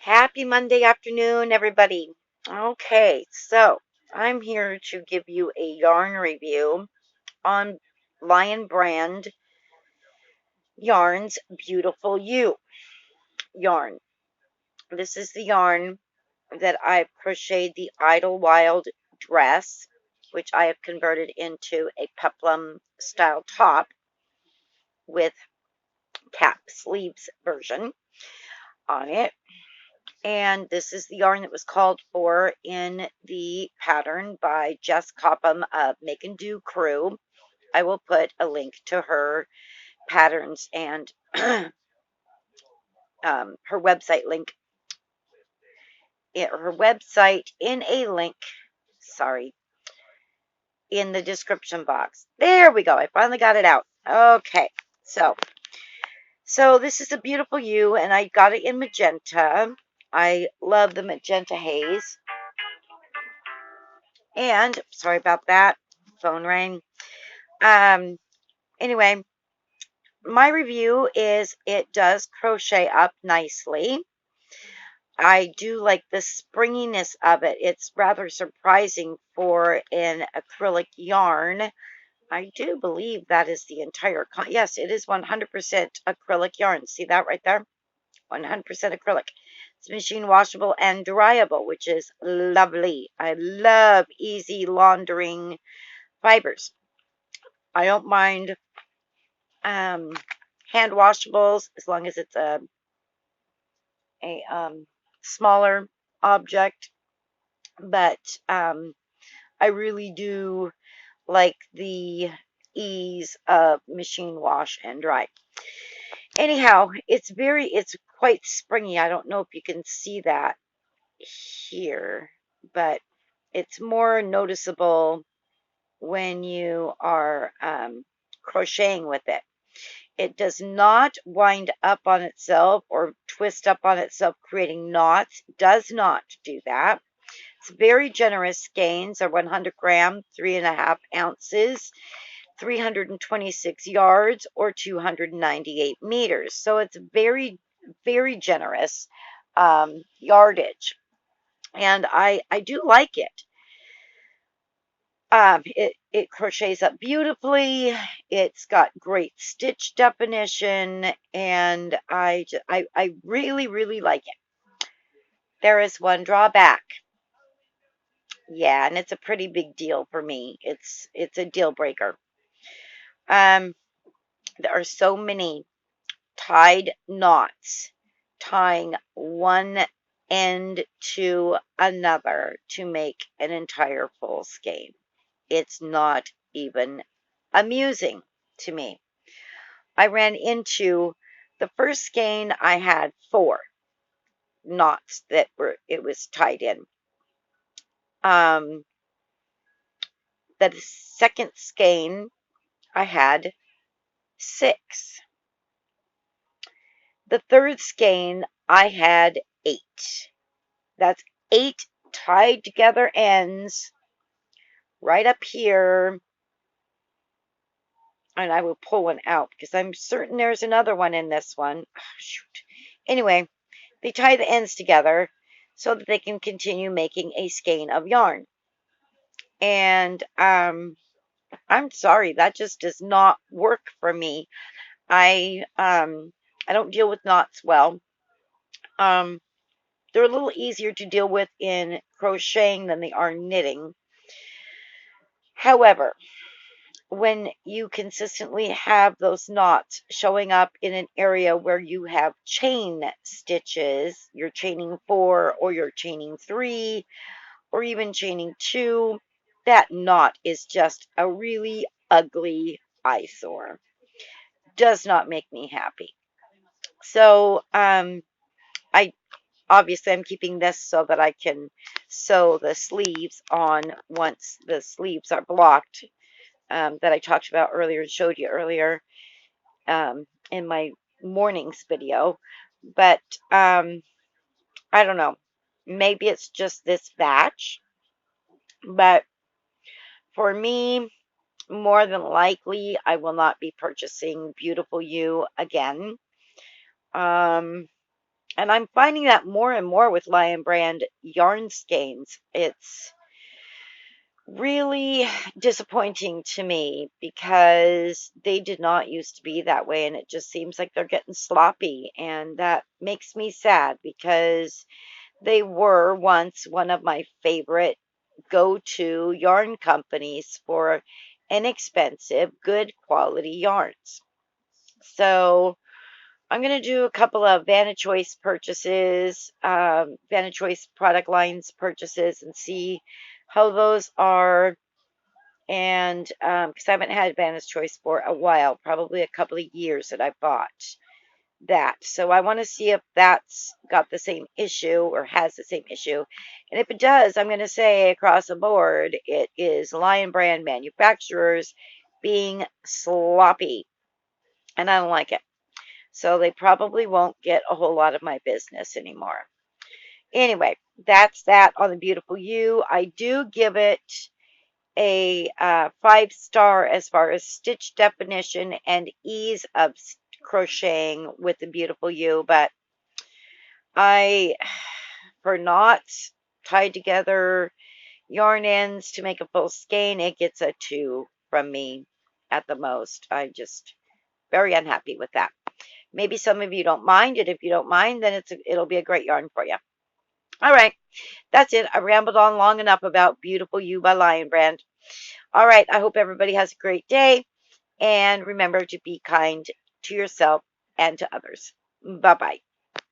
Happy Monday afternoon, everybody. Okay, so I'm here to give you a yarn review on Lion Brand Yarn's Beautiful You yarn. This is the yarn that I've crocheted the Idlewild dress, which I have converted into a peplum style top with cap sleeves version on it. And this is the yarn that was called for in the pattern by Jess Copham of Make and Do Crew. I will put a link to her patterns and her website link, her website in a link, sorry, in the description box. There we go. I finally got it out. Okay, so this is a Beautiful You, and I got it in magenta. I love the Magenta Haze. And sorry about that. Phone rang. Um, anyway, my review is it does crochet up nicely. I do like the springiness of it. It's rather surprising for an acrylic yarn. I do believe that is the entire, yes, it is 100% acrylic yarn. See that right there? 100% acrylic. It's machine washable and dryable, which is lovely. I love easy laundering fibers. I don't mind hand washables as long as it's a smaller object, but I really do like the ease of machine wash and dry. Anyhow, it's quite springy. I don't know if you can see that here, but it's more noticeable when you are crocheting with it. It does not wind up on itself or twist up on itself, creating knots. Does not do that. It's very generous skeins are 100 grams, 3.5 ounces, 326 yards, or 298 meters. So it's very, very generous yardage. And I do like it. It crochets up beautifully. It's got great stitch definition, and I really, really like it. There is one drawback. Yeah, and it's a pretty big deal for me. It's a deal breaker. Um, there are so many tied knots tying one end to another to make an entire full skein. It's not even amusing to me. I ran into the first skein, I had 4 knots that it was tied in. The second skein, I had 6. The third skein, I had 8. That's 8 tied together ends right up here. And I will pull one out because I'm certain there's another one in this one. Oh, shoot. Anyway, they tie the ends together so that they can continue making a skein of yarn. And I'm sorry, that just does not work for me. I don't deal with knots well. They're a little easier to deal with in crocheting than they are knitting. However, when you consistently have those knots showing up in an area where you have chain stitches, you're chaining 4 or you're chaining 3 or even chaining 2, that knot is just a really ugly eyesore. Does not make me happy. So I obviously I'm keeping this so that I can sew the sleeves on once the sleeves are blocked, that I talked about earlier and showed you earlier in my morning's video. But I don't know. Maybe it's just this batch. But for me, more than likely, I will not be purchasing Beautiful You again. And I'm finding that more and more with Lion Brand yarn skeins. It's really disappointing to me because they did not used to be that way, and it just seems like they're getting sloppy, and that makes me sad because they were once one of my favorite go-to yarn companies for inexpensive, good quality yarns. So I'm going to do a couple of Choice purchases, Choice product lines purchases, and see how those are. And because I haven't had Choice for a while, probably a couple of years that I bought that. So I want to see if that's got the same issue or has the same issue. And if it does, I'm going to say across the board, it is Lion Brand manufacturers being sloppy. And I don't like it. So they probably won't get a whole lot of my business anymore. Anyway, that's that on the Beautiful You. I do give it a 5 star as far as stitch definition and ease of crocheting with the Beautiful You, but I, for knots tied together yarn ends to make a full skein, it gets a 2 from me at the most. I just very unhappy with that. Maybe some of you don't mind it. If you don't mind, then it'll be a great yarn for you. All right, that's it. I rambled on long enough about Beautiful You by Lion Brand. All right, I hope everybody has a great day, and remember to be kind to yourself and to others. Bye-bye.